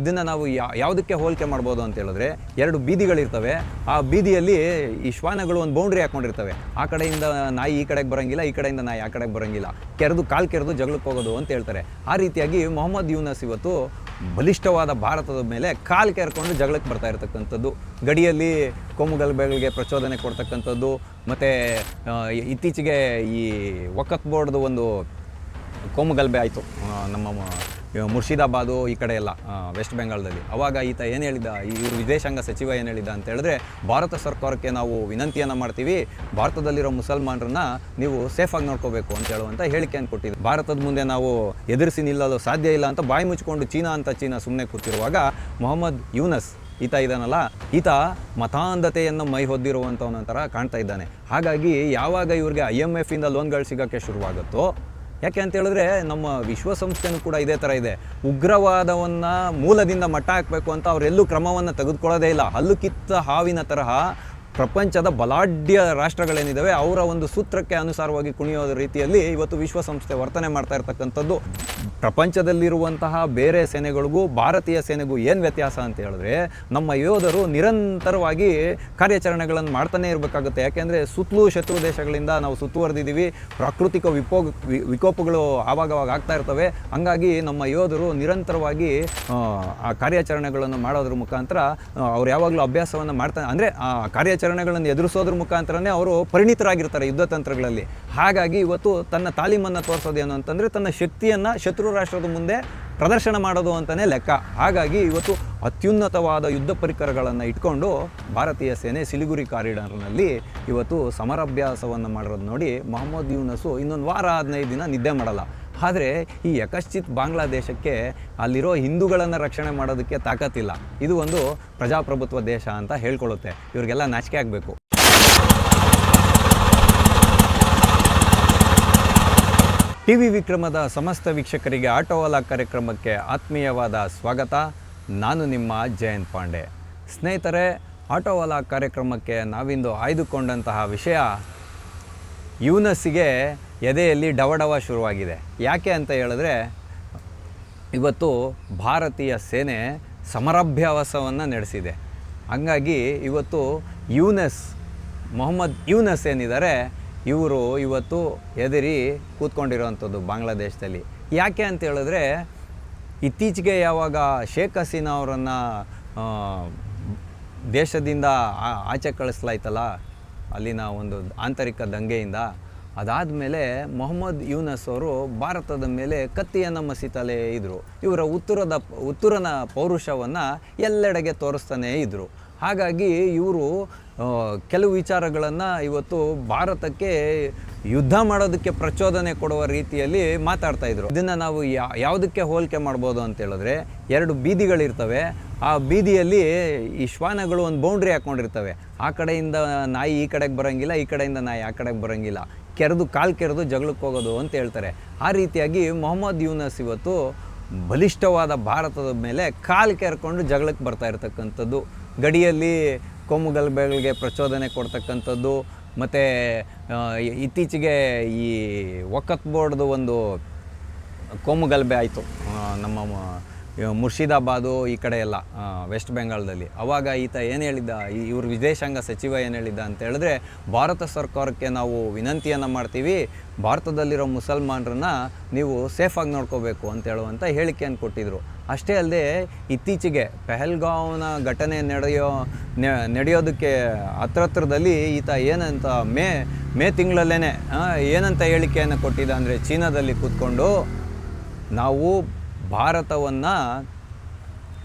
ಇದನ್ನು ನಾವು ಯಾವುದಕ್ಕೆ ಹೋಲಿಕೆ ಮಾಡ್ಬೋದು ಅಂತ ಹೇಳಿದ್ರೆ, ಎರಡು ಬೀದಿಗಳಿರ್ತವೆ. ಆ ಬೀದಿಯಲ್ಲಿ ಈ ಶ್ವಾನಗಳು ಒಂದು ಬೌಂಡ್ರಿ ಹಾಕ್ಕೊಂಡಿರ್ತವೆ. ಆ ಕಡೆಯಿಂದ ನಾಯಿ ಈ ಕಡೆಗೆ ಬರೋಂಗಿಲ್ಲ, ಈ ಕಡೆಯಿಂದ ನಾಯಿ ಆ ಕಡೆಗೆ ಬರೋಂಗಿಲ್ಲ, ಕಾಲು ಕೆರೆದು ಜಗಳಕ್ಕೆ ಹೋಗೋದು ಅಂತ ಹೇಳ್ತಾರೆ. ಆ ರೀತಿಯಾಗಿ ಮೊಹಮ್ಮದ್ ಯೂನಸ್ ಇವತ್ತು ಬಲಿಷ್ಠವಾದ ಭಾರತದ ಮೇಲೆ ಕಾಲು ಕೆರ್ಕೊಂಡು ಜಗಳಕ್ಕೆ ಬರ್ತಾ ಇರತಕ್ಕಂಥದ್ದು, ಗಡಿಯಲ್ಲಿ ಕೋಮುಗಲಭೆಗಳಿಗೆ ಪ್ರಚೋದನೆ ಕೊಡ್ತಕ್ಕಂಥದ್ದು. ಮತ್ತು ಇತ್ತೀಚೆಗೆ ಈ ವಕಫ್ ಬೋರ್ಡ್ದು ಒಂದು ಕೋಮುಗಲಭೆ ಆಯಿತು ನಮ್ಮ ಮುರ್ಷಿದಾಬಾದು ಈ ಕಡೆ ಎಲ್ಲ ವೆಸ್ಟ್ ಬೆಂಗಾಳದಲ್ಲಿ. ಆವಾಗ ಈತ ಏನು ಹೇಳಿದ, ಇವರು ವಿದೇಶಾಂಗ ಸಚಿವ ಏನು ಹೇಳಿದ ಅಂತ ಹೇಳಿದ್ರೆ, ಭಾರತ ಸರ್ಕಾರಕ್ಕೆ ನಾವು ವಿನಂತಿಯನ್ನು ಮಾಡ್ತೀವಿ, ಭಾರತದಲ್ಲಿರೋ ಮುಸಲ್ಮಾನರನ್ನ ನೀವು ಸೇಫಾಗಿ ನೋಡ್ಕೋಬೇಕು ಅಂತ ಹೇಳುವಂಥ ಹೇಳಿಕೆಯನ್ನು ಕೊಟ್ಟಿದ್ದು. ಭಾರತದ ಮುಂದೆ ನಾವು ಎದುರಿಸಿ ನಿಲ್ಲಲು ಸಾಧ್ಯ ಇಲ್ಲ ಅಂತ ಬಾಯಿ ಮುಚ್ಕೊಂಡು ಚೀನಾ ಸುಮ್ಮನೆ ಕೂತಿರುವಾಗ, ಮೊಹಮ್ಮದ್ ಯೂನಸ್ ಈತ ಇದ್ದಾನಲ್ಲ, ಈತ ಮತಾಂಧತೆಯನ್ನು ಮೈ ಹೊದ್ದಿರುವಂಥವನಂತರ ಕಾಣ್ತಾ ಇದ್ದಾನೆ. ಹಾಗಾಗಿ ಯಾವಾಗ ಇವ್ರಿಗೆ IMF ಇಂದ ಲೋನ್ಗಳು ಸಿಗೋಕ್ಕೆ ಶುರುವಾಗುತ್ತೋ, ಯಾಕೆ ಅಂತ ಹೇಳಿದ್ರೆ ನಮ್ಮ ವಿಶ್ವಸಂಸ್ಥೆನೂ ಕೂಡ ಇದೇ ಥರ ಇದೆ, ಉಗ್ರವಾದವನ್ನು ಮೂಲದಿಂದ ಮಟ್ಟ ಹಾಕಬೇಕು ಅಂತ ಅವರೆಲ್ಲೂ ಕ್ರಮವನ್ನು ತೆಗೆದುಕೊಳ್ಳೋದೇ ಇಲ್ಲ. ಹಲ್ಲು ಕಿತ್ತ ಹಾವಿನ ತರಹ ಪ್ರಪಂಚದ ಬಲಾಢ್ಯ ರಾಷ್ಟ್ರಗಳೇನಿದ್ದಾವೆ ಅವರ ಒಂದು ಸೂತ್ರಕ್ಕೆ ಅನುಸಾರವಾಗಿ ಕುಣಿಯೋದ ರೀತಿಯಲ್ಲಿ ಇವತ್ತು ವಿಶ್ವಸಂಸ್ಥೆ ವರ್ತನೆ ಮಾಡ್ತಾ ಇರ್ತಕ್ಕಂಥದ್ದು. ಪ್ರಪಂಚದಲ್ಲಿರುವಂತಹ ಬೇರೆ ಸೇನೆಗಳಿಗೂ ಭಾರತೀಯ ಸೇನೆಗೂ ಏನು ವ್ಯತ್ಯಾಸ ಅಂತ ಹೇಳಿದ್ರೆ, ನಮ್ಮ ಯೋಧರು ನಿರಂತರವಾಗಿ ಕಾರ್ಯಾಚರಣೆಗಳನ್ನು ಮಾಡ್ತಾನೆ ಇರಬೇಕಾಗುತ್ತೆ. ಯಾಕೆಂದರೆ ಸುತ್ತಲೂ ಶತ್ರು ದೇಶಗಳಿಂದ ನಾವು ಸುತ್ತುವರೆದಿದ್ದೀವಿ, ಪ್ರಾಕೃತಿಕ ವಿಕೋಪಗಳು ಆವಾಗವಾಗ ಆಗ್ತಾ ಇರ್ತವೆ. ಹಂಗಾಗಿ ನಮ್ಮ ಯೋಧರು ನಿರಂತರವಾಗಿ ಆ ಕಾರ್ಯಾಚರಣೆಗಳನ್ನು ಮಾಡೋದ್ರ ಮುಖಾಂತರ ಅವ್ರು ಯಾವಾಗಲೂ ಅಭ್ಯಾಸವನ್ನು ಮಾಡ್ತಾನೆ, ಅಂದರೆ ಆ ಕಾರ್ಯಾಚರಣೆಗಳನ್ನು ಎದುರಿಸೋದ್ರ ಮುಖಾಂತರನೇ ಅವರು ಪರಿಣಿತರಾಗಿರ್ತಾರೆ ಯುದ್ಧ ತಂತ್ರಗಳಲ್ಲಿ. ಹಾಗಾಗಿ ಇವತ್ತು ತನ್ನ ತಾಲೀಮನ್ನು ತೋರಿಸೋದೇನು ಅಂತಂದರೆ, ತನ್ನ ಶಕ್ತಿಯನ್ನು ಶತ್ರು ರಾಷ್ಟ್ರದ ಮುಂದೆ ಪ್ರದರ್ಶನ ಮಾಡೋದು ಅಂತಲೇ ಲೆಕ್ಕ. ಹಾಗಾಗಿ ಇವತ್ತು ಅತ್ಯುನ್ನತವಾದ ಯುದ್ಧ ಪರಿಕರಗಳನ್ನು ಇಟ್ಕೊಂಡು ಭಾರತೀಯ ಸೇನೆ ಸಿಲಿಗುರಿ ಕಾರಿಡಾರ್ನಲ್ಲಿ ಇವತ್ತು ಸಮರಾಭ್ಯಾಸವನ್ನು ಮಾಡಿರೋದು ನೋಡಿ ಮೊಹಮ್ಮದ್ ಯೂನಸ್ಸು ಇನ್ನೊಂದು ವಾರ 15 ದಿನ ನಿದ್ದೆ ಮಾಡಲ್ಲ. ಆದರೆ ಈ ಯಕಶ್ಚಿತ್ ಬಾಂಗ್ಲಾದೇಶಕ್ಕೆ ಅಲ್ಲಿರೋ ಹಿಂದೂಗಳನ್ನು ರಕ್ಷಣೆ ಮಾಡೋದಕ್ಕೆ ತಾಕತ್ತಿಲ್ಲ. ಇದು ಒಂದು ಪ್ರಜಾಪ್ರಭುತ್ವ ದೇಶ ಅಂತ ಹೇಳ್ಕೊಳ್ಳುತ್ತೆ. ಇವ್ರಿಗೆಲ್ಲ ನಾಚಿಕೆ ಆಗಬೇಕು. ಟಿವಿ ವಿಕ್ರಮದ ಸಮಸ್ತ ವೀಕ್ಷಕರಿಗೆ ಆಟೋವಾಲಾ ಕಾರ್ಯಕ್ರಮಕ್ಕೆ ಆತ್ಮೀಯವಾದ ಸ್ವಾಗತ. ನಾನು ನಿಮ್ಮ ಜಯಂತ್ ಪಾಂಡೆ. ಸ್ನೇಹಿತರೆ, ಆಟೋವಾಲಾ ಕಾರ್ಯಕ್ರಮಕ್ಕೆ ನಾವಿಂದು ಆಯ್ದುಕೊಂಡಂತಹ ವಿಷಯ, ಯೂನಸ್ಸಿಗೆ ಎದೆಯಲ್ಲಿ ಡವಡವ ಶುರುವಾಗಿದೆ. ಯಾಕೆ ಅಂತ ಹೇಳಿದ್ರೆ, ಇವತ್ತು ಭಾರತೀಯ ಸೇನೆ ಸಮರಾಭ್ಯಾಸವನ್ನು ನಡೆಸಿದೆ. ಹಂಗಾಗಿ ಇವತ್ತು ಮೊಹಮ್ಮದ್ ಯೂನಸ್ ಏನಿದ್ದಾರೆ, ಇವರು ಇವತ್ತು ಎದುರಿ ಕೂತ್ಕೊಂಡಿರೋವಂಥದ್ದು ಬಾಂಗ್ಲಾದೇಶದಲ್ಲಿ. ಯಾಕೆ ಅಂತ ಹೇಳಿದ್ರೆ, ಇತ್ತೀಚೆಗೆ ಯಾವಾಗ ಶೇಖ್ ಹಸೀನಾ ಅವರನ್ನು ದೇಶದಿಂದ ಆಚೆ ಕಳಿಸ್ಲಾಯ್ತಲ್ಲ, ಅಲ್ಲಿನ ಒಂದು ಆಂತರಿಕ ದಂಗೆಯಿಂದ, ಅದಾದಮೇಲೆ ಮೊಹಮ್ಮದ್ ಯೂನಸ್ ಅವರು ಭಾರತದ ಮೇಲೆ ಕತ್ತಿಯನ್ನು ಮಸೀತಲೇ ಇದ್ದರು. ಇವರ ಉತ್ತರನ ಪೌರುಷವನ್ನು ಎಲ್ಲೆಡೆಗೆ ತೋರಿಸ್ತಾನೇ ಇದ್ದರು. ಹಾಗಾಗಿ ಇವರು ಕೆಲವು ವಿಚಾರಗಳನ್ನು ಇವತ್ತು ಭಾರತಕ್ಕೆ ಯುದ್ಧ ಮಾಡೋದಕ್ಕೆ ಪ್ರಚೋದನೆ ಕೊಡುವ ರೀತಿಯಲ್ಲಿ ಮಾತಾಡ್ತಾಯಿದ್ರು. ಇದನ್ನು ನಾವು ಯಾವುದಕ್ಕೆ ಹೋಲಿಕೆ ಮಾಡ್ಬೋದು ಅಂತ ಹೇಳಿದ್ರೆ, ಎರಡು ಬೀದಿಗಳಿರ್ತವೆ. ಆ ಬೀದಿಯಲ್ಲಿ ಈ ಶ್ವಾನಗಳು ಒಂದು ಬೌಂಡ್ರಿ ಹಾಕ್ಕೊಂಡಿರ್ತವೆ. ಆ ಕಡೆಯಿಂದ ನಾಯಿ ಈ ಕಡೆಗೆ ಬರೋಂಗಿಲ್ಲ, ಈ ಕಡೆಯಿಂದ ನಾಯಿ ಆ ಕಡೆಗೆ ಬರೋಂಗಿಲ್ಲ, ಕಾಲು ಕೆರೆದು ಜಗಳಕ್ಕೆ ಹೋಗೋದು ಅಂತ ಹೇಳ್ತಾರೆ. ಆ ರೀತಿಯಾಗಿ ಮೊಹಮ್ಮದ್ ಯೂನಸ್ ಇವತ್ತು ಬಲಿಷ್ಠವಾದ ಭಾರತದ ಮೇಲೆ ಕಾಲು ಕೆರ್ಕೊಂಡು ಜಗಳಕ್ಕೆ ಬರ್ತಾ ಇರತಕ್ಕಂಥದ್ದು, ಗಡಿಯಲ್ಲಿ ಕೋಮುಗಲಭೆಗಳಿಗೆ ಪ್ರಚೋದನೆ ಕೊಡ್ತಕ್ಕಂಥದ್ದು. ಮತ್ತು ಇತ್ತೀಚೆಗೆ ಈ ವಕಫ್ ಬೋರ್ಡ್ದು ಒಂದು ಕೋಮುಗಲಭೆ ಆಯಿತು ನಮ್ಮ ಮುರ್ಷಿದಾಬಾದು ಈ ಕಡೆ ಎಲ್ಲ ವೆಸ್ಟ್ ಬೆಂಗಾಳದಲ್ಲಿ. ಆವಾಗ ಈತ ಏನು ಹೇಳಿದ್ದ, ಇವರು ವಿದೇಶಾಂಗ ಸಚಿವ ಏನು ಹೇಳಿದ್ದ ಅಂತ ಹೇಳಿದ್ರೆ, ಭಾರತ ಸರ್ಕಾರಕ್ಕೆ ನಾವು ವಿನಂತಿಯನ್ನು ಮಾಡ್ತೀವಿ, ಭಾರತದಲ್ಲಿರೋ ಮುಸಲ್ಮಾನರನ್ನ ನೀವು ಸೇಫಾಗಿ ನೋಡ್ಕೋಬೇಕು ಅಂತ ಹೇಳುವಂಥ ಹೇಳಿಕೆಯನ್ನು ಕೊಟ್ಟಿದ್ದರು. ಅಷ್ಟೇ ಅಲ್ಲದೆ ಇತ್ತೀಚೆಗೆ ಪೆಹಲ್ಗಾವ್ನ ಘಟನೆ ನಡೆಯೋದಕ್ಕೆ ಹತ್ರದಲ್ಲಿ ಈತ ಏನಂತ ಮೇ ತಿಂಗಳಲ್ಲೇ ಏನಂತ ಹೇಳಿಕೆಯನ್ನು ಕೊಟ್ಟಿದ್ದ ಅಂದರೆ, ಚೀನಾದಲ್ಲಿ ಕೂತ್ಕೊಂಡು ನಾವು ಭಾರತವನ್ನು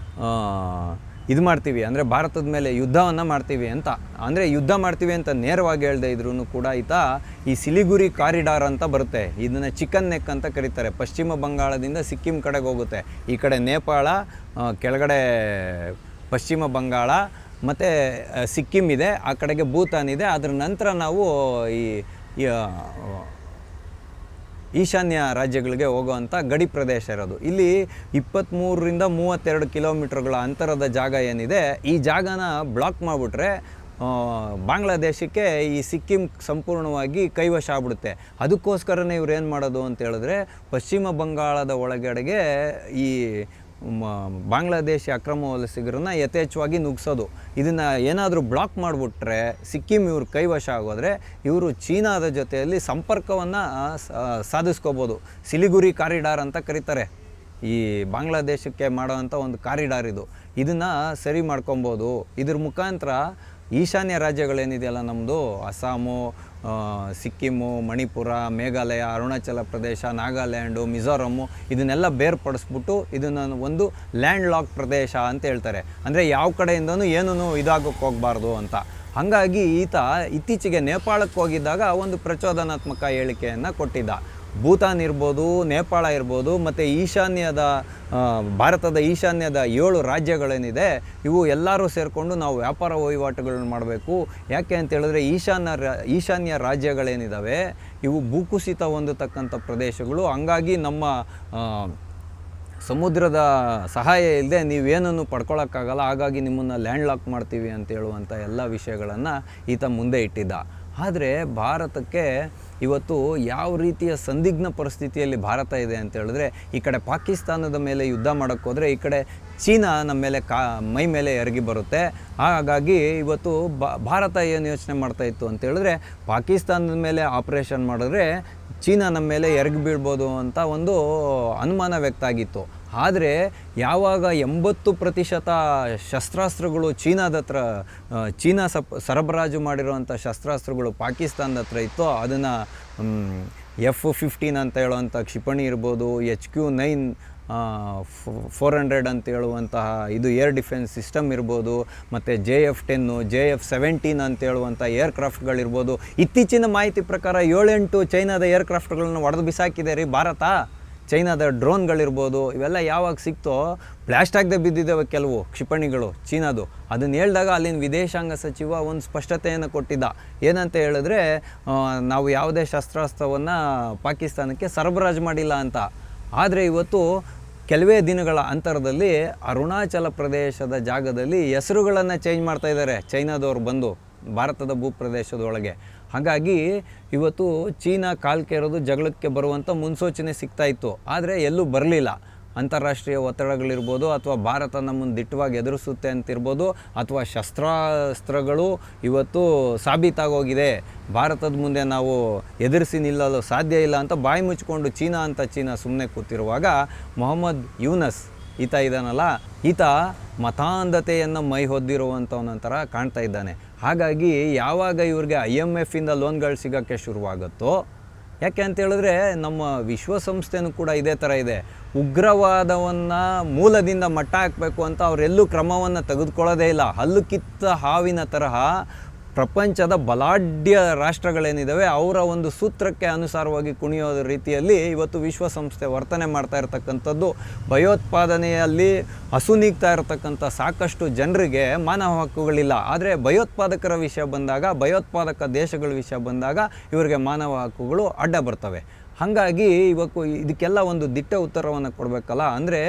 ಇದು ಮಾಡ್ತೀವಿ, ಅಂದರೆ ಭಾರತದ ಮೇಲೆ ಯುದ್ಧವನ್ನು ಮಾಡ್ತೀವಿ ಅಂತ. ಅಂದರೆ ಯುದ್ಧ ಮಾಡ್ತೀವಿ ಅಂತ ನೇರವಾಗಿ ಹೇಳ್ದೆ ಇದ್ರೂ ಕೂಡ ಈತ ಈ ಸಿಲಿಗುರಿ ಕಾರಿಡಾರ್ ಅಂತ ಬರುತ್ತೆ, ಇದನ್ನು ಚಿಕನ್ ನೆಕ್ ಅಂತ ಕರೀತಾರೆ. ಪಶ್ಚಿಮ ಬಂಗಾಳದಿಂದ ಸಿಕ್ಕಿಂ ಕಡೆಗೆ ಹೋಗುತ್ತೆ. ಈ ಕಡೆ ನೇಪಾಳ, ಕೆಳಗಡೆ ಪಶ್ಚಿಮ ಬಂಗಾಳ ಮತ್ತು ಸಿಕ್ಕಿಂ ಇದೆ, ಆ ಕಡೆಗೆ ಭೂತಾನ್ ಇದೆ. ಅದರ ನಂತರ ನಾವು ಈ ಈಶಾನ್ಯ ರಾಜ್ಯಗಳಿಗೆ ಹೋಗುವಂಥ ಗಡಿ ಪ್ರದೇಶ ಇರೋದು. ಇಲ್ಲಿ 23ರಿಂದ 32 ಕಿಲೋಮೀಟರ್ಗಳ ಅಂತರದ ಜಾಗ ಏನಿದೆ, ಈ ಜಾಗನ ಬ್ಲಾಕ್ ಮಾಡಿಬಿಟ್ರೆ ಬಾಂಗ್ಲಾದೇಶಕ್ಕೆ ಈ ಸಿಕ್ಕಿಂ ಸಂಪೂರ್ಣವಾಗಿ ಕೈವಶ ಆಗ್ಬಿಡುತ್ತೆ. ಅದಕ್ಕೋಸ್ಕರನೇ ಇವ್ರು ಏನು ಮಾಡೋದು ಅಂತ ಹೇಳಿದ್ರೆ, ಪಶ್ಚಿಮ ಬಂಗಾಳದ ಒಳಗಡೆಗೆ ಈ ಬಾಂಗ್ಲಾದೇಶಿ ಅಕ್ರಮ ವಲಸಿಗರನ್ನ ಯಥೇಚ್ಛವಾಗಿ ನುಗ್ಸೋದು. ಇದನ್ನು ಏನಾದರೂ ಬ್ಲಾಕ್ ಮಾಡಿಬಿಟ್ರೆ ಸಿಕ್ಕಿಂ ಇವ್ರ ಕೈವಶ ಆಗೋದ್ರೆ ಇವರು ಚೀನಾದ ಜೊತೆಯಲ್ಲಿ ಸಂಪರ್ಕವನ್ನು ಸಾಧಿಸ್ಕೋಬೋದು. ಸಿಲಿಗುರಿ ಕಾರಿಡಾರ್ ಅಂತ ಕರೀತಾರೆ. ಈ ಬಾಂಗ್ಲಾದೇಶಕ್ಕೆ ಮಾಡೋವಂಥ ಒಂದು ಕಾರಿಡಾರ್ ಇದನ್ನು ಸರಿ ಮಾಡ್ಕೊಬೋದು. ಇದ್ರ ಮುಖಾಂತರ ಈಶಾನ್ಯ ರಾಜ್ಯಗಳೇನಿದೆಯಲ್ಲ ನಮ್ಮದು, ಅಸ್ಸಾಮು, ಸಿಕ್ಕಿಮು, ಮಣಿಪುರ, ಮೇಘಾಲಯ, ಅರುಣಾಚಲ ಪ್ರದೇಶ, ನಾಗಾಲ್ಯಾಂಡು, ಮಿಜೋರಮ್ಮು, ಇದನ್ನೆಲ್ಲ ಬೇರ್ಪಡಿಸ್ಬಿಟ್ಟು ಇದನ್ನು ಒಂದು ಲ್ಯಾಂಡ್ ಲಾಕ್ ಪ್ರದೇಶ ಅಂತ ಹೇಳ್ತಾರೆ. ಅಂದರೆ ಯಾವ ಕಡೆಯಿಂದನೂ ಏನೂ ಇದಾಗೋಕ್ಕೆ ಹೋಗಬಾರ್ದು ಅಂತ. ಹಾಗಾಗಿ ಈತ ಇತ್ತೀಚೆಗೆ ನೇಪಾಳಕ್ಕೆ ಹೋಗಿದ್ದಾಗ ಒಂದು ಪ್ರಚೋದನಾತ್ಮಕ ಹೇಳಿಕೆಯನ್ನು ಕೊಟ್ಟಿದ್ದ. ಭೂತಾನ್ ಇರ್ಬೋದು, ನೇಪಾಳ ಇರ್ಬೋದು, ಮತ್ತು ಭಾರತದ ಈಶಾನ್ಯದ 7 ರಾಜ್ಯಗಳೇನಿದೆ ಇವು ಎಲ್ಲರೂ ಸೇರಿಕೊಂಡು ನಾವು ವ್ಯಾಪಾರ ವಹಿವಾಟುಗಳನ್ನ ಮಾಡಬೇಕು. ಯಾಕೆ ಅಂತೇಳಿದ್ರೆ ಈಶಾನ್ಯ ರಾಜ್ಯಗಳೇನಿದ್ದಾವೆ ಇವು ಭೂಕುಸಿತ ಹೊಂದತಕ್ಕಂಥ ಪ್ರದೇಶಗಳು. ಹಂಗಾಗಿ ನಮ್ಮ ಸಮುದ್ರದ ಸಹಾಯ ಇಲ್ಲದೆ ನೀವೇನನ್ನು ಪಡ್ಕೊಳ್ಳೋಕ್ಕಾಗಲ್ಲ, ಹಾಗಾಗಿ ನಿಮ್ಮನ್ನು ಲ್ಯಾಂಡ್ ಲಾಕ್ ಮಾಡ್ತೀವಿ ಅಂತ ಹೇಳುವಂಥ ಎಲ್ಲ ವಿಷಯಗಳನ್ನು ಈತ ಮುಂದೆ ಇಟ್ಟಿದ್ದ. ಆದರೆ ಭಾರತಕ್ಕೆ ಇವತ್ತು ಯಾವ ರೀತಿಯ ಸಂದಿಗ್ಧ ಪರಿಸ್ಥಿತಿಯಲ್ಲಿ ಭಾರತ ಇದೆ ಅಂತ ಹೇಳಿದ್ರೆ, ಈ ಕಡೆ ಪಾಕಿಸ್ತಾನದ ಮೇಲೆ ಯುದ್ಧ ಮಾಡೋಕ್ಕೆ ಹೋದರೆ ಈ ಕಡೆ ಚೀನಾ ನಮ್ಮ ಮೇಲೆ ಮೈ ಮೇಲೆ ಎರಗಿ ಬರುತ್ತೆ. ಹಾಗಾಗಿ ಇವತ್ತು ಭಾರತ ಏನು ಯೋಚನೆ ಮಾಡ್ತಾಯಿತ್ತು ಅಂತ ಹೇಳಿದ್ರೆ, ಪಾಕಿಸ್ತಾನದ ಮೇಲೆ ಆಪ್ರೇಷನ್ ಮಾಡಿದ್ರೆ ಚೀನಾ ನಮ್ಮ ಮೇಲೆ ಎರಗಿ ಬೀಳ್ಬೋದು ಅಂತ ಒಂದು ಅನುಮಾನ ವ್ಯಕ್ತ ಆಗಿತ್ತು. ಆದರೆ ಯಾವಾಗ 80% ಶಸ್ತ್ರಾಸ್ತ್ರಗಳು ಚೀನಾ ಸರಬರಾಜು ಮಾಡಿರುವಂಥ ಶಸ್ತ್ರಾಸ್ತ್ರಗಳು ಪಾಕಿಸ್ತಾನದ ಹತ್ರ ಇತ್ತು, ಅದನ್ನು F-15 ಅಂತ ಹೇಳುವಂಥ ಕ್ಷಿಪಣಿ ಇರ್ಬೋದು, HQ-9 400 ಅಂತ ಹೇಳುವಂತಹ ಇದು ಏರ್ ಡಿಫೆನ್ಸ್ ಸಿಸ್ಟಮ್ ಇರ್ಬೋದು, ಮತ್ತು JF-10, JF-17 ಅಂತ ಹೇಳುವಂಥ ಏರ್ಕ್ರಾಫ್ಟ್ಗಳಿರ್ಬೋದು. ಇತ್ತೀಚಿನ ಮಾಹಿತಿ ಪ್ರಕಾರ 7-8 ಚೈನಾದ ಏರ್ಕ್ರಾಫ್ಟ್ಗಳನ್ನು ಒಡೆದು ಬಿಸಾಕಿದೆ ರೀ ಭಾರತ. ಚೈನಾದ ಡ್ರೋನ್ಗಳಿರ್ಬೋದು, ಇವೆಲ್ಲ ಯಾವಾಗ ಸಿಕ್ತೋ ಬ್ಲಾಸ್ಟ್ ಆಗದೆ ಬಿದ್ದಿದ್ದಾವೆ ಕೆಲವು ಕ್ಷಿಪಣಿಗಳು ಚೀನಾದು. ಅದನ್ನು ಹೇಳಿದಾಗ ಅಲ್ಲಿನ ವಿದೇಶಾಂಗ ಸಚಿವ ಒಂದು ಸ್ಪಷ್ಟತೆಯನ್ನು ಕೊಟ್ಟಿದ್ದ. ಏನಂತ ಹೇಳಿದ್ರೆ, ನಾವು ಯಾವುದೇ ಶಸ್ತ್ರಾಸ್ತ್ರವನ್ನು ಪಾಕಿಸ್ತಾನಕ್ಕೆ ಸರಬರಾಜು ಮಾಡಿಲ್ಲ ಅಂತ. ಆದರೆ ಇವತ್ತು ಕೆಲವೇ ದಿನಗಳ ಅಂತರದಲ್ಲಿ ಅರುಣಾಚಲ ಪ್ರದೇಶದ ಜಾಗದಲ್ಲಿ ಹೆಸರುಗಳನ್ನು ಚೇಂಜ್ ಮಾಡ್ತಾಯಿದ್ದಾರೆ ಚೈನಾದವ್ರು ಬಂದು ಭಾರತದ ಭೂಪ್ರದೇಶದೊಳಗೆ. ಹಾಗಾಗಿ ಇವತ್ತು ಚೀನಾ ಕಾಲ್ಕೇರೋದು ಜಗಳಕ್ಕೆ ಬರುವಂಥ ಮುನ್ಸೂಚನೆ ಸಿಗ್ತಾಯಿತ್ತು, ಆದರೆ ಎಲ್ಲೂ ಬರಲಿಲ್ಲ. ಅಂತಾರಾಷ್ಟ್ರೀಯ ಒತ್ತಡಗಳಿರ್ಬೋದು, ಅಥವಾ ಭಾರತ ನಮ್ಮನ್ನು ದಿಟ್ಟವಾಗಿ ಎದುರಿಸುತ್ತೆ ಅಂತಿರ್ಬೋದು, ಅಥವಾ ಶಸ್ತ್ರಾಸ್ತ್ರಗಳು ಇವತ್ತು ಸಾಬೀತಾಗೋಗಿದೆ, ಭಾರತದ ಮುಂದೆ ನಾವು ಎದುರಿಸಿ ನಿಲ್ಲಲು ಸಾಧ್ಯ ಇಲ್ಲ ಅಂತ ಬಾಯಿ ಮುಚ್ಚಿಕೊಂಡು ಚೀನಾ ಸುಮ್ಮನೆ ಕೂತಿರುವಾಗ, ಮೊಹಮ್ಮದ್ ಯೂನಸ್ ಈತ ಇದ್ದಾನಲ್ಲ, ಈತ ಮತಾಂಧತೆಯನ್ನು ಮೈ ಹೊದ್ದಿರುವಂಥವನಂತರ ಕಾಣ್ತಾ ಇದ್ದಾನೆ. ಹಾಗಾಗಿ ಯಾವಾಗ ಇವ್ರಿಗೆ IMF ಇಂದ ಲೋನ್ಗಳು ಸಿಗೋಕ್ಕೆ ಶುರುವಾಗುತ್ತೋ, ಯಾಕೆ ಅಂತ ಹೇಳಿದ್ರೆ ನಮ್ಮ ವಿಶ್ವಸಂಸ್ಥೆನೂ ಕೂಡ ಇದೇ ಥರ ಇದೆ. ಉಗ್ರವಾದವನ್ನು ಮೂಲದಿಂದ ಮಟ್ಟ ಹಾಕಬೇಕು ಅಂತ ಅವರೆಲ್ಲೂ ಕ್ರಮವನ್ನು ತೆಗೆದುಕೊಳ್ಳೋದೇ ಇಲ್ಲ. ಹಲ್ಲು ಕಿತ್ತ ಹಾವಿನ ತರಹ ಪ್ರಪಂಚದ ಬಲಾಢ್ಯ ರಾಷ್ಟ್ರಗಳೇನಿದ್ದಾವೆ ಅವರ ಒಂದು ಸೂತ್ರಕ್ಕೆ ಅನುಸಾರವಾಗಿ ಕುಣಿಯೋದ ರೀತಿಯಲ್ಲಿ ಇವತ್ತು ವಿಶ್ವಸಂಸ್ಥೆ ವರ್ತನೆ ಮಾಡ್ತಾ ಇರತಕ್ಕಂಥದ್ದು. ಭಯೋತ್ಪಾದನೆಯಲ್ಲಿ ಹಸುನೀಗ್ತಾ ಇರತಕ್ಕಂಥ ಸಾಕಷ್ಟು ಜನರಿಗೆ ಮಾನವ ಹಕ್ಕುಗಳಿಲ್ಲ. ಆದರೆ ಭಯೋತ್ಪಾದಕರ ವಿಷಯ ಬಂದಾಗ, ಭಯೋತ್ಪಾದಕ ದೇಶಗಳ ವಿಷಯ ಬಂದಾಗ ಇವರಿಗೆ ಮಾನವ ಹಕ್ಕುಗಳು ಅಡ್ಡ ಬರ್ತವೆ. ಹಾಗಾಗಿ ಇದಕ್ಕೆಲ್ಲ ಒಂದು ದಿಟ್ಟ ಉತ್ತರವನ್ನು ಕೊಡಬೇಕಲ್ಲ. ಅಂದರೆ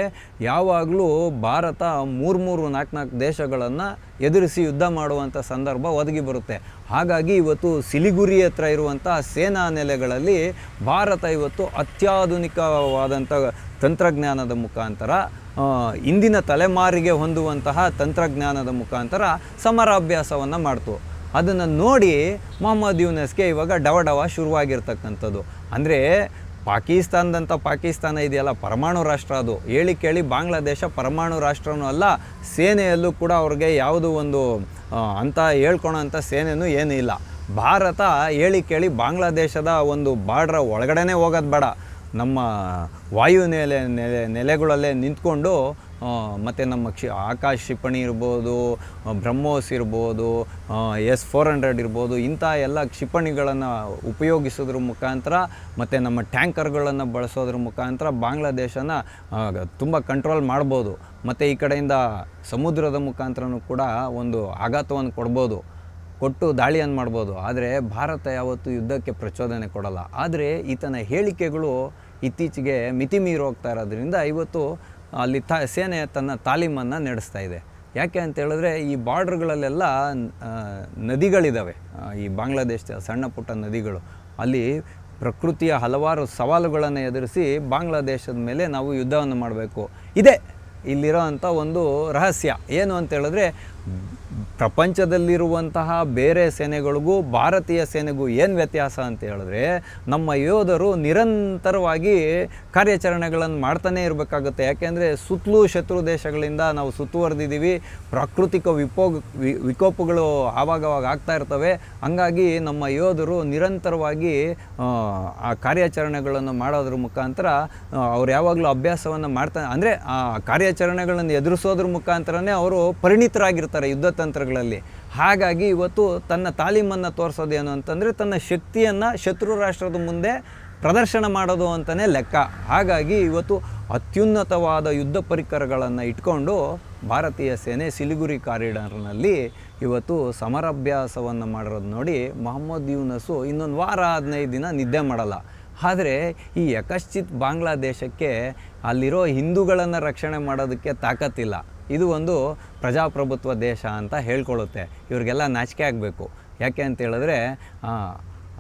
ಯಾವಾಗಲೂ ಭಾರತ 3-4 ದೇಶಗಳನ್ನು ಎದುರಿಸಿ ಯುದ್ಧ ಮಾಡುವಂಥ ಸಂದರ್ಭ ಒದಗಿ ಬರುತ್ತೆ. ಹಾಗಾಗಿ ಇವತ್ತು ಸಿಲಿಗುರಿ ಹತ್ರ ಇರುವಂಥ ಸೇನಾ ನೆಲೆಗಳಲ್ಲಿ ಭಾರತ ಇವತ್ತು ಅತ್ಯಾಧುನಿಕವಾದಂಥ ತಂತ್ರಜ್ಞಾನದ ಮುಖಾಂತರ, ಇಂದಿನ ತಲೆಮಾರಿಗೆ ಹೊಂದುವಂತಹ ತಂತ್ರಜ್ಞಾನದ ಮುಖಾಂತರ ಸಮರಾಭ್ಯಾಸವನ್ನು ಮಾಡ್ತು. ಅದನ್ನು ನೋಡಿ ಮೊಹಮ್ಮದ್ ಯೂನಸ್ಗೆ ಇವಾಗ ಡವ ಶುರುವಾಗಿರ್ತಕ್ಕಂಥದ್ದು. ಅಂದರೆ ಪಾಕಿಸ್ತಾನ ಇದೆಯಲ್ಲ, ಪರಮಾಣು ರಾಷ್ಟ್ರ. ಅದು ಹೇಳಿ ಕೇಳಿ ಬಾಂಗ್ಲಾದೇಶ ಪರಮಾಣು ರಾಷ್ಟ್ರನೂ ಅಲ್ಲ, ಸೇನೆಯಲ್ಲೂ ಕೂಡ ಅವ್ರಿಗೆ ಯಾವುದೋ ಒಂದು ಅಂತ ಹೇಳ್ಕೊಳೋ ಅಂಥ ಸೇನೆಯೂ ಏನೂ ಇಲ್ಲ. ಭಾರತ ಹೇಳಿ ಕೇಳಿ ಬಾಂಗ್ಲಾದೇಶದ ಒಂದು ಬಾರ್ಡ್ರ ಒಳಗಡೆನೇ ಹೋಗೋದು ಬೇಡ, ನಮ್ಮ ವಾಯು ನೆಲೆಗಳಲ್ಲೇ ನಿಂತ್ಕೊಂಡು ಮತ್ತು ನಮ್ಮ ಆಕಾಶ ಕ್ಷಿಪಣಿ ಇರ್ಬೋದು, ಬ್ರಹ್ಮೋಸ್ ಇರ್ಬೋದು, S-400 ಇರ್ಬೋದು, ಇಂಥ ಎಲ್ಲ ಕ್ಷಿಪಣಿಗಳನ್ನು ಉಪಯೋಗಿಸೋದ್ರ ಮುಖಾಂತರ ಮತ್ತು ನಮ್ಮ ಟ್ಯಾಂಕರ್ಗಳನ್ನು ಬಳಸೋದ್ರ ಮುಖಾಂತರ ಬಾಂಗ್ಲಾದೇಶನ ತುಂಬ ಕಂಟ್ರೋಲ್ ಮಾಡ್ಬೋದು. ಮತ್ತು ಈ ಕಡೆಯಿಂದ ಸಮುದ್ರದ ಮುಖಾಂತರನೂ ಕೂಡ ಒಂದು ಆಘಾತವನ್ನು ಕೊಟ್ಟು ದಾಳಿಯನ್ನು ಮಾಡ್ಬೋದು. ಆದರೆ ಭಾರತ ಯಾವತ್ತೂ ಯುದ್ಧಕ್ಕೆ ಪ್ರಚೋದನೆ ಕೊಡಲ್ಲ. ಆದರೆ ಈತನ ಹೇಳಿಕೆಗಳು ಇತ್ತೀಚೆಗೆ ಮಿತಿ ಮೀರಿ ಹೋಗ್ತಾ ಇರೋದ್ರಿಂದ ಇವತ್ತು ಅಲ್ಲಿ ಸೇನೆ ತನ್ನ ತಾಲೀಮನ್ನು ನಡೆಸ್ತಾ ಇದೆ. ಯಾಕೆ ಅಂತ ಹೇಳಿದ್ರೆ, ಈ ಬಾರ್ಡ್ರ್ಗಳಲ್ಲೆಲ್ಲ ನದಿಗಳಿದ್ದಾವೆ, ಈ ಬಾಂಗ್ಲಾದೇಶದ ಸಣ್ಣ ಪುಟ್ಟ ನದಿಗಳು. ಅಲ್ಲಿ ಪ್ರಕೃತಿಯ ಹಲವಾರು ಸವಾಲುಗಳನ್ನು ಎದುರಿಸಿ ಬಾಂಗ್ಲಾದೇಶದ ಮೇಲೆ ನಾವು ಯುದ್ಧವನ್ನು ಮಾಡಬೇಕು. ಇದೇ ಇಲ್ಲಿರೋ ಅಂಥ ಒಂದು ರಹಸ್ಯ ಏನು ಅಂತ ಹೇಳಿದ್ರೆ, ಪ್ರಪಂಚದಲ್ಲಿರುವಂತಹ ಬೇರೆ ಸೇನೆಗಳಿಗೂ ಭಾರತೀಯ ಸೇನೆಗೂ ಏನು ವ್ಯತ್ಯಾಸ ಅಂತ ಹೇಳಿದ್ರೆ, ನಮ್ಮ ಯೋಧರು ನಿರಂತರವಾಗಿ ಕಾರ್ಯಾಚರಣೆಗಳನ್ನು ಮಾಡ್ತಾನೇ ಇರಬೇಕಾಗುತ್ತೆ. ಯಾಕೆಂದರೆ ಸುತ್ತಲೂ ಶತ್ರು ದೇಶಗಳಿಂದ ನಾವು ಸುತ್ತುವರೆದಿದ್ದೀವಿ, ಪ್ರಾಕೃತಿಕ ವಿಕೋಪಗಳು ಆವಾಗವಾಗ ಆಗ್ತಾ ಇರ್ತವೆ. ಹಂಗಾಗಿ ನಮ್ಮ ಯೋಧರು ನಿರಂತರವಾಗಿ ಆ ಕಾರ್ಯಾಚರಣೆಗಳನ್ನು ಮಾಡೋದ್ರ ಮುಖಾಂತರ ಅವ್ರು ಯಾವಾಗಲೂ ಅಭ್ಯಾಸವನ್ನು ಮಾಡ್ತಾ, ಅಂದರೆ ಆ ಕಾರ್ಯಾಚರಣೆಗಳನ್ನು ಎದುರಿಸೋದ್ರ ಮುಖಾಂತರನೇ ಅವರು ಪರಿಣಿತರಾಗಿರ್ತಾರೆ ಯುದ್ಧ ತಂತ್ರಗಳಲ್ಲಿ. ಹಾಗಾಗಿ ಇವತ್ತು ತನ್ನ ತಾಲೀಮನ್ನು ತೋರಿಸೋದೇನು ಅಂತಂದರೆ, ತನ್ನ ಶಕ್ತಿಯನ್ನು ಶತ್ರು ರಾಷ್ಟ್ರದ ಮುಂದೆ ಪ್ರದರ್ಶನ ಮಾಡೋದು ಅಂತಲೇ ಲೆಕ್ಕ. ಹಾಗಾಗಿ ಇವತ್ತು ಅತ್ಯುನ್ನತವಾದ ಯುದ್ಧ ಪರಿಕರಗಳನ್ನು ಇಟ್ಕೊಂಡು ಭಾರತೀಯ ಸೇನೆ ಸಿಲಿಗುರಿ ಕಾರಿಡಾರ್ನಲ್ಲಿ ಇವತ್ತು ಸಮರಾಭ್ಯಾಸವನ್ನು ಮಾಡಿರೋದು ನೋಡಿ ಮೊಹಮ್ಮದ್ ಯೂನಸ್ಸು ಇನ್ನೊಂದು ವಾರ 15 ದಿನ ನಿದ್ದೆ ಮಾಡಲ್ಲ. ಆದರೆ ಈ ಯಕಶ್ಚಿತ್ ಬಾಂಗ್ಲಾದೇಶಕ್ಕೆ ಅಲ್ಲಿರೋ ಹಿಂದೂಗಳನ್ನು ರಕ್ಷಣೆ ಮಾಡೋದಕ್ಕೆ ತಾಕತ್ತಿಲ್ಲ. ಇದು ಒಂದು ಪ್ರಜಾಪ್ರಭುತ್ವ ದೇಶ ಅಂತ ಹೇಳ್ಕೊಳ್ಳುತ್ತೆ. ಇವ್ರಿಗೆಲ್ಲ ನಾಚಿಕೆ ಆಗಬೇಕು. ಯಾಕೆ ಅಂತ ಹೇಳಿದ್ರೆ,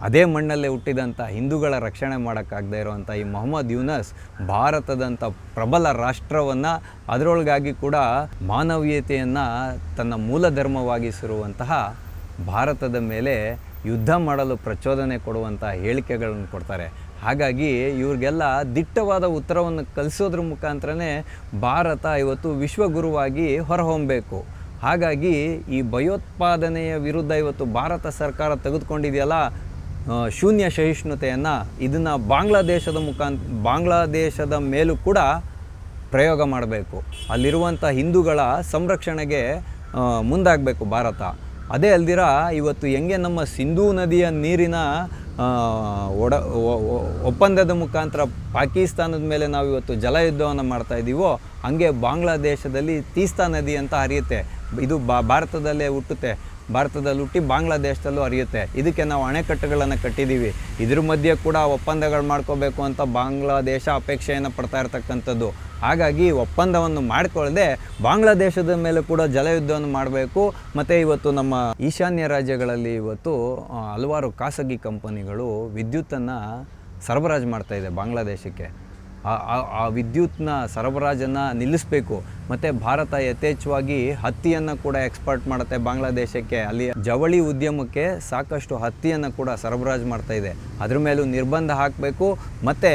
ಅದೇ ಮಣ್ಣಲ್ಲೇ ಹುಟ್ಟಿದಂಥ ಹಿಂದೂಗಳ ರಕ್ಷಣೆ ಮಾಡೋಕ್ಕಾಗದೇ ಇರೋವಂಥ ಈ ಮೊಹಮ್ಮದ್ ಯೂನಸ್ ಭಾರತದಂಥ ಪ್ರಬಲ ರಾಷ್ಟ್ರವನ್ನು, ಅದರೊಳಗಾಗಿ ಕೂಡ ಮಾನವೀಯತೆಯನ್ನು ತನ್ನ ಮೂಲ ಧರ್ಮವಾಗಿಸಿರುವಂತಹ ಭಾರತದ ಮೇಲೆ ಯುದ್ಧ ಮಾಡಲು ಪ್ರಚೋದನೆ ಕೊಡುವಂಥ ಹೇಳಿಕೆಗಳನ್ನು ಕೊಡ್ತಾರೆ. ಹಾಗಾಗಿ ಇವ್ರಿಗೆಲ್ಲ ದಿಟ್ಟವಾದ ಉತ್ತರವನ್ನು ಕಲಿಸೋದ್ರ ಮುಖಾಂತರನೇ ಭಾರತ ಇವತ್ತು ವಿಶ್ವಗುರುವಾಗಿ ಹೊರಹೊಮ್ಮಬೇಕು. ಹಾಗಾಗಿ ಈ ಭಯೋತ್ಪಾದನೆಯ ವಿರುದ್ಧ ಇವತ್ತು ಭಾರತ ಸರ್ಕಾರ ತೆಗೆದುಕೊಂಡಿದೆಯಲ್ಲ ಶೂನ್ಯ ಸಹಿಷ್ಣುತೆಯನ್ನು, ಇದನ್ನು ಬಾಂಗ್ಲಾದೇಶದ ಮೇಲೂ ಕೂಡ ಪ್ರಯೋಗ ಮಾಡಬೇಕು. ಅಲ್ಲಿರುವಂಥ ಹಿಂದೂಗಳ ಸಂರಕ್ಷಣೆಗೆ ಮುಂದಾಗಬೇಕು ಭಾರತ. ಅದೇ ಅಲ್ದಿರ ಇವತ್ತು ಹೆಂಗೆ ನಮ್ಮ ಸಿಂಧೂ ನದಿಯ ನೀರಿನ ಒಪ್ಪಂದದ ಮುಖಾಂತರ ಪಾಕಿಸ್ತಾನದ ಮೇಲೆ ನಾವು ಇವತ್ತು ಜಲಯುದ್ಧವನ್ನು ಮಾಡ್ತಾಯಿದ್ದೀವೋ, ಹಂಗೆ ಬಾಂಗ್ಲಾದೇಶದಲ್ಲಿ ತೀಸ್ತಾ ನದಿ ಅಂತ ಹರಿಯುತ್ತೆ. ಇದು ಭಾರತದಲ್ಲೇ ಹುಟ್ಟುತ್ತೆ, ಭಾರತದಲ್ಲಿ ಹುಟ್ಟಿ ಬಾಂಗ್ಲಾದೇಶದಲ್ಲೂ ಹರಿಯುತ್ತೆ. ಇದಕ್ಕೆ ನಾವು ಅಣೆಕಟ್ಟುಗಳನ್ನು ಕಟ್ಟಿದ್ದೀವಿ. ಇದ್ರ ಮಧ್ಯೆ ಕೂಡ ಒಪ್ಪಂದಗಳು ಮಾಡ್ಕೋಬೇಕು ಅಂತ ಬಾಂಗ್ಲಾದೇಶ ಅಪೇಕ್ಷೆಯನ್ನು ಪಡ್ತಾ ಇರ್ತಕ್ಕಂಥದ್ದು. ಹಾಗಾಗಿ ಒಪ್ಪಂದವನ್ನು ಮಾಡಿಕೊಳ್ಳದೆ ಬಾಂಗ್ಲಾದೇಶದ ಮೇಲೆ ಕೂಡ ಜಲಯುದ್ಧವನ್ನು ಮಾಡಬೇಕು. ಮತ್ತು ಇವತ್ತು ನಮ್ಮ ಈಶಾನ್ಯ ರಾಜ್ಯಗಳಲ್ಲಿ ಇವತ್ತು ಹಲವಾರು ಖಾಸಗಿ ಕಂಪನಿಗಳು ವಿದ್ಯುತ್ತನ್ನು ಸರಬರಾಜು ಮಾಡ್ತಾಯಿದೆ ಬಾಂಗ್ಲಾದೇಶಕ್ಕೆ. ಆ ವಿದ್ಯುತ್ನ ಸರಬರಾಜನ್ನು ನಿಲ್ಲಿಸಬೇಕು. ಮತ್ತು ಭಾರತ ಯಥೇಚ್ಛವಾಗಿ ಹತ್ತಿಯನ್ನು ಕೂಡ ಎಕ್ಸ್ಪೋರ್ಟ್ ಮಾಡುತ್ತೆ ಬಾಂಗ್ಲಾದೇಶಕ್ಕೆ. ಅಲ್ಲಿ ಜವಳಿ ಉದ್ಯಮಕ್ಕೆ ಸಾಕಷ್ಟು ಹತ್ತಿಯನ್ನು ಕೂಡ ಸರಬರಾಜು ಮಾಡ್ತಾಯಿದೆ. ಅದ್ರ ಮೇಲೂ ನಿರ್ಬಂಧ ಹಾಕಬೇಕು. ಮತ್ತು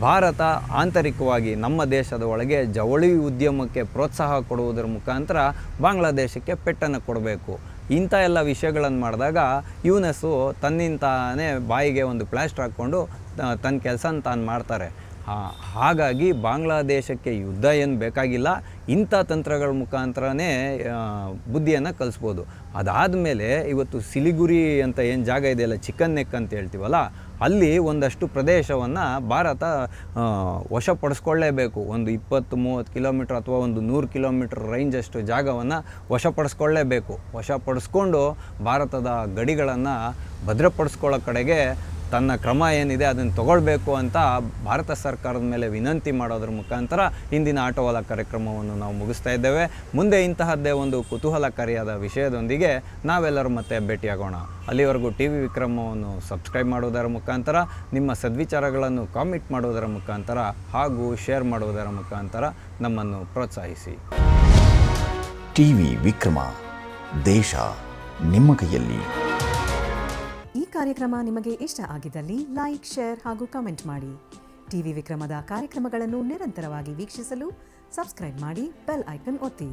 ಭಾರತ ಆಂತರಿಕವಾಗಿ ನಮ್ಮ ದೇಶದ ಒಳಗೆ ಜವಳಿ ಉದ್ಯಮಕ್ಕೆ ಪ್ರೋತ್ಸಾಹ ಕೊಡುವುದರ ಮುಖಾಂತರ ಬಾಂಗ್ಲಾದೇಶಕ್ಕೆ ಪೆಟ್ಟನ್ನು ಕೊಡಬೇಕು. ಇಂಥ ಎಲ್ಲ ವಿಷಯಗಳನ್ನು ಮಾಡಿದಾಗ ಯೂನಸ್ಸು ತನ್ನಿಂತಾನೇ ಬಾಯಿಗೆ ಒಂದು ಪ್ಲಾಸ್ಟರ್ ಹಾಕ್ಕೊಂಡು ತನ್ನ ಕೆಲಸನ ತಾನು ಮಾಡ್ತಾರೆ. ಹಾಗಾಗಿ ಬಾಂಗ್ಲಾದೇಶಕ್ಕೆ ಯುದ್ಧ ಏನು ಬೇಕಾಗಿಲ್ಲ, ಇಂಥ ತಂತ್ರಗಳ ಮುಖಾಂತರನೇ ಬುದ್ಧಿಯನ್ನು ಕಲಿಸ್ಬೋದು. ಅದಾದಮೇಲೆ ಇವತ್ತು ಸಿಲಿಗುರಿ ಅಂತ ಏನು ಜಾಗ ಇದೆಯಲ್ಲ, ಚಿಕನ್ ನೆಕ್ ಅಂತ ಹೇಳ್ತೀವಲ್ಲ, ಅಲ್ಲಿ ಒಂದಷ್ಟು ಪ್ರದೇಶವನ್ನು ಭಾರತ ವಶಪಡಿಸ್ಕೊಳ್ಳೇಬೇಕು. ಒಂದು 20-30 ಕಿಲೋಮೀಟ್ರ್ ಅಥವಾ ಒಂದು 100 ಕಿಲೋಮೀಟ್ರ್ ರೇಂಜಷ್ಟು ಜಾಗವನ್ನು ವಶಪಡಿಸ್ಕೊಳ್ಳೇಬೇಕು. ವಶಪಡಿಸ್ಕೊಂಡು ಭಾರತದ ಗಡಿಗಳನ್ನು ಭದ್ರಪಡಿಸ್ಕೊಳ್ಳೋ ಕಡೆಗೆ ತನ್ನ ಕ್ರಮ ಏನಿದೆ ಅದನ್ನು ತಗೊಳ್ಬೇಕು ಅಂತ ಭಾರತ ಸರ್ಕಾರದ ಮೇಲೆ ವಿನಂತಿ ಮಾಡೋದ್ರ ಮುಖಾಂತರ ಇಂದಿನ ಆಟೋವಾಲ ಕಾರ್ಯಕ್ರಮವನ್ನು ನಾವು ಮುಗಿಸ್ತಾ ಇದ್ದೇವೆ. ಮುಂದೆ ಇಂತಹದ್ದೇ ಒಂದು ಕುತೂಹಲಕಾರಿಯಾದ ವಿಷಯದೊಂದಿಗೆ ನಾವೆಲ್ಲರೂ ಮತ್ತೆ ಭೇಟಿಯಾಗೋಣ. ಅಲ್ಲಿವರೆಗೂ TV ವಿಕ್ರಮವನ್ನು ಸಬ್ಸ್ಕ್ರೈಬ್ ಮಾಡೋದರ ಮುಖಾಂತರ, ನಿಮ್ಮ ಸದ್ವಿಚಾರಗಳನ್ನು ಕಾಮೆಂಟ್ ಮಾಡೋದರ ಮುಖಾಂತರ ಹಾಗೂ ಶೇರ್ ಮಾಡುವುದರ ಮುಖಾಂತರ ನಮ್ಮನ್ನು ಪ್ರೋತ್ಸಾಹಿಸಿ. TV ವಿಕ್ರಮ, ದೇಶ ನಿಮ್ಮ ಕೈಯಲ್ಲಿ. ಈ ಕಾರ್ಯಕ್ರಮ ನಿಮಗೆ ಇಷ್ಟ ಆಗಿದ್ದಲ್ಲಿ ಲೈಕ್, ಶೇರ್ ಹಾಗೂ ಕಮೆಂಟ್ ಮಾಡಿ. TV ವಿಕ್ರಮದ ಕಾರ್ಯಕ್ರಮಗಳನ್ನು ನಿರಂತರವಾಗಿ ವೀಕ್ಷಿಸಲು ಸಬ್ಸ್ಕ್ರೈಬ್ ಮಾಡಿ, ಬೆಲ್ ಐಕನ್ ಒತ್ತಿ.